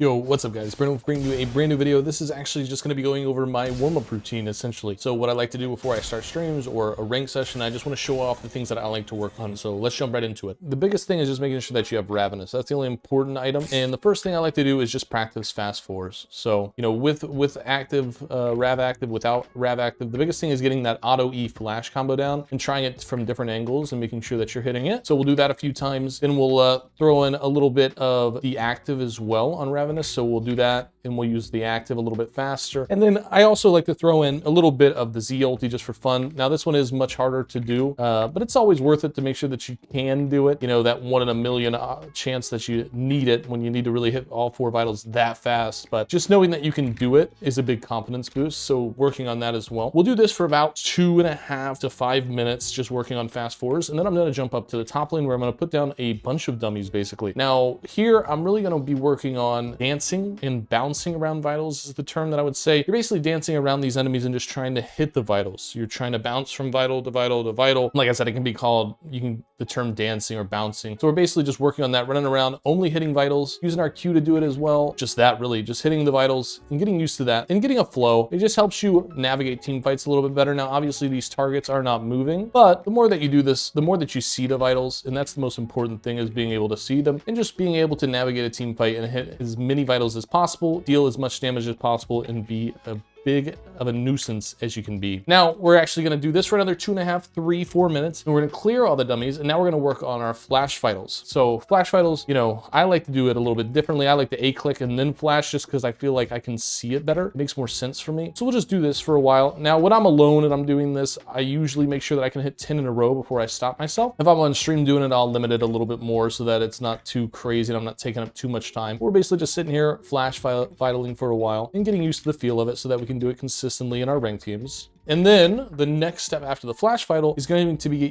Yo, what's up guys? Brennen bringing you a brand new video. This is actually just going to be going over my warm-up routine essentially. So what I like to do before I start streams or a rank session, I just want to show off the things that I like to work on. So let's jump right into it. The biggest thing is just making sure that you have Ravenous. That's the only important item. And the first thing I like to do is just practice fast fours. So, you know, with active, Rav active, without Rav active, the biggest thing is getting that auto E flash combo down and trying it from different angles and making sure that you're hitting it. So we'll do that a few times. Then we'll throw in a little bit of the active as well on Ravenous. So we'll do that and we'll use the active a little bit faster. And then I also like to throw in a little bit of the Z ulti just for fun. Now this one is much harder to do, but it's always worth it to make sure that you can do it. You know, that 1 in a million chance that you need it when you need to really hit all 4 vitals that fast. But just knowing that you can do it is a big confidence boost. So working on that as well. We'll do this for about 2.5 to 5 minutes, just working on fast fours. And then I'm gonna jump up to the top lane where I'm gonna put down a bunch of dummies basically. Now here, I'm really gonna be working on dancing and bouncing around vitals is the term that I would say. You're basically dancing around these enemies and just trying to hit the vitals. You're trying to bounce from vital to vital to vital. Like I said, it can be called, the term dancing or bouncing. So we're basically just working on that, running around, only hitting vitals, using our Q to do it as well. Just that really, just hitting the vitals and getting used to that and getting a flow. It just helps you navigate team fights a little bit better. Now, obviously these targets are not moving, but the more that you do this, the more that you see the vitals, and that's the most important thing, is being able to see them and just being able to navigate a team fight and hit as many vitals as possible, deal as much damage as possible, and be a big of a nuisance as you can be. Now we're actually going to do this for another 2.5, 3, 4 minutes, and we're going to clear all the dummies, and now we're going to work on our flash vitals. So flash vitals, you know, I like to do it a little bit differently. I like to A click and then flash just because I feel like I can see it better. It makes more sense for me. So we'll just do this for a while. Now when I'm alone and I'm doing this, I usually make sure that I can hit 10 in a row before I stop myself. If I'm on stream doing it, I'll limit it a little bit more so that it's not too crazy and I'm not taking up too much time. We're basically just sitting here flash vitaling for a while and getting used to the feel of it so that we can do it consistently in our ranked teams. And then the next step after the flash vital is going to be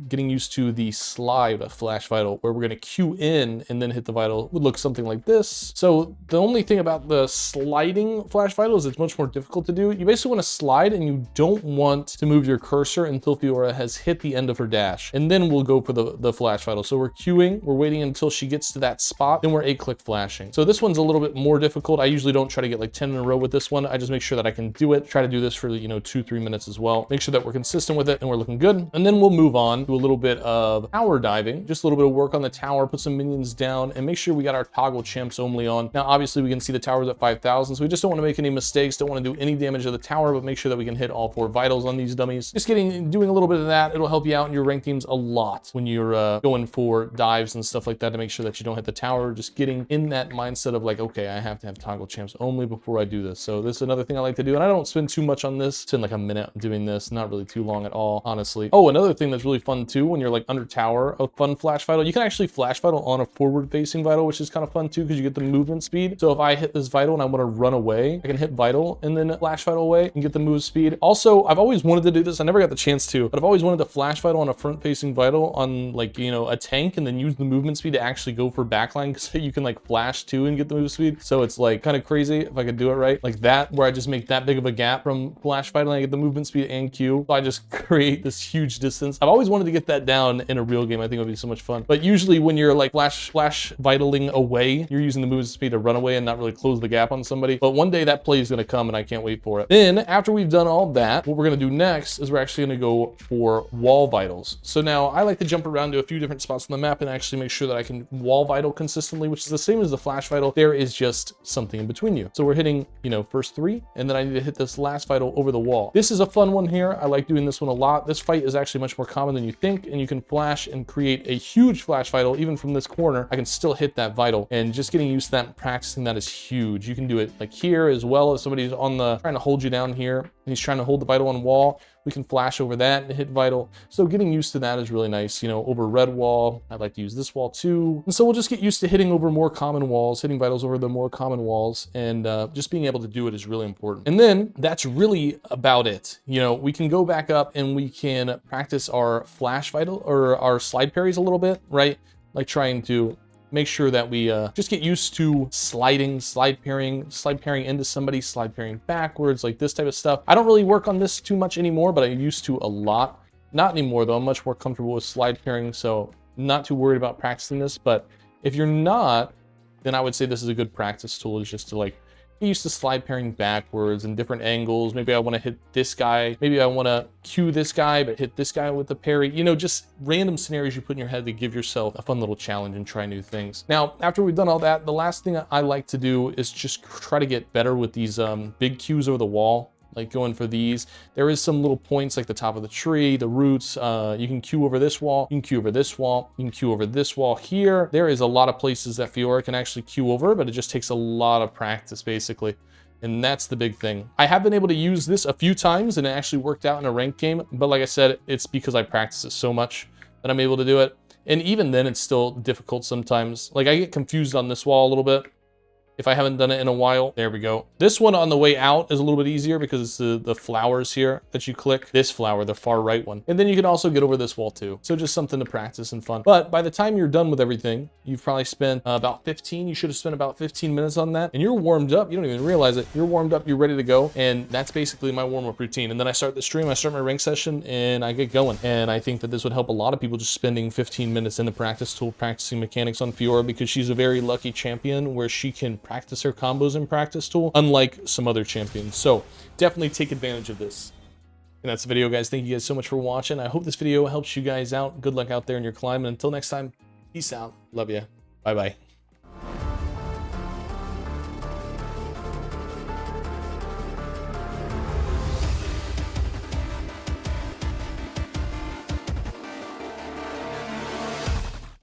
getting used to the slide flash vital, where we're going to Q in and then hit the vital. It would look something like this. So the only thing about the sliding flash vital is it's much more difficult to do. You basically want to slide and you don't want to move your cursor until Fiora has hit the end of her dash. And then we'll go for the flash vital. So we're queuing, we're waiting until she gets to that spot, then we're 8-click flashing. So this one's a little bit more difficult. I usually don't try to get like 10 in a row with this one. I just make sure that I can do it. Try to do this for, you know, 2-3 minutes as well. Make sure that we're consistent with it and we're looking good. And then we'll move on to a little bit of tower diving, just a little bit of work on the tower, put some minions down, and make sure we got our toggle champs only on. Now, obviously we can see the towers at 5,000, so we just don't want to make any mistakes, don't want to do any damage to the tower, but make sure that we can hit all 4 vitals on these dummies. Just doing a little bit of that. It'll help you out in your rank teams a lot when you're going for dives and stuff like that to make sure that you don't hit the tower. Just getting in that mindset of like, okay, I have to have toggle champs only before I do this. So this is another thing I like to do, and I don't spend too much on this. Spend like a minute doing this, not really too long at all, honestly. Oh, another thing that's really fun too, when you're like under tower, a fun flash vital, you can actually flash vital on a forward facing vital, which is kind of fun too, because you get the movement speed. So if I hit this vital and I want to run away, I can hit vital and then flash vital away and get the move speed. Also, I've always wanted to do this. I never got the chance to, but I've always wanted to flash vital on a front facing vital on like, you know, a tank, and then use the movement speed to actually go for backline, because you can like flash too and get the move speed. So it's like kind of crazy if I could do it right like that, where I just make that big of a gap from flash vital and I get the movement speed and Q. So I just create this huge distance. I've always wanted to get that down in a real game. I think it would be so much fun. But usually when you're like flash vitaling away, you're using the movement speed to run away and not really close the gap on somebody. But one day that play is going to come and I can't wait for it. Then after we've done all that, what we're going to do next is we're actually going to go for wall vitals. So now I like to jump around to a few different spots on the map and actually make sure that I can wall vital consistently, which is the same as the flash vital. There is just something in between you. So we're hitting, you know, first 3, and then I need to hit this last vital over the wall. This is a fun one here. I like doing this one a lot. This fight is actually much more common than you think, and you can flash and create a huge flash vital. Even from this corner, I can still hit that vital, and just getting used to that and practicing that is huge. You can do it like here as well. If somebody's on the trying to hold you down here and he's trying to hold the vital on wall, we can flash over that and hit vital. So getting used to that is really nice. You know, over red wall, I like to use this wall too. And so we'll just get used to hitting over more common walls, hitting vitals over the more common walls, and just being able to do it is really important. And then that's really about it. You know, we can go back up and we can practice our flash vital or our slide parries a little bit, right? Like trying to make sure that we just get used to sliding, slide parrying into somebody, slide parrying backwards, like this type of stuff. I don't really work on this too much anymore, but I used to a lot. Not anymore though. I'm much more comfortable with slide parrying, so not too worried about practicing this. But if you're not, then I would say this is a good practice tool, is just to like get used to slide pairing backwards and different angles. Maybe I want to hit this guy. Maybe I want to cue this guy, but hit this guy with the parry. You know, just random scenarios you put in your head to give yourself a fun little challenge and try new things. Now, after we've done all that, the last thing I like to do is just try to get better with these big cues over the wall. Like going for these. There is some little points like the top of the tree, the roots. You can cue over this wall, you can cue over this wall, you can cue over this wall here. There is a lot of places that Fiora can actually cue over, but it just takes a lot of practice basically. And that's the big thing. I have been able to use this a few times and it actually worked out in a ranked game. But like I said, it's because I practice it so much that I'm able to do it. And even then it's still difficult sometimes. Like I get confused on this wall a little bit if I haven't done it in a while. There we go. This one on the way out is a little bit easier because it's the flowers here that you click. This flower, the far right one. And then you can also get over this wall too. So just something to practice and fun. But by the time you're done with everything, you've probably spent about 15. You should have spent about 15 minutes on that. And you're warmed up. You don't even realize it. You're warmed up. You're ready to go. And that's basically my warm-up routine. And then I start the stream. I start my rank session and I get going. And I think that this would help a lot of people just spending 15 minutes in the practice tool practicing mechanics on Fiora, because she's a very lucky champion where she can practice her combos in practice tool, unlike some other champions. So definitely take advantage of this. And that's the video, guys. Thank you guys so much for watching. I hope this video helps you guys out. Good luck out there in your climb. And until next time, peace out. Love ya. Bye-bye.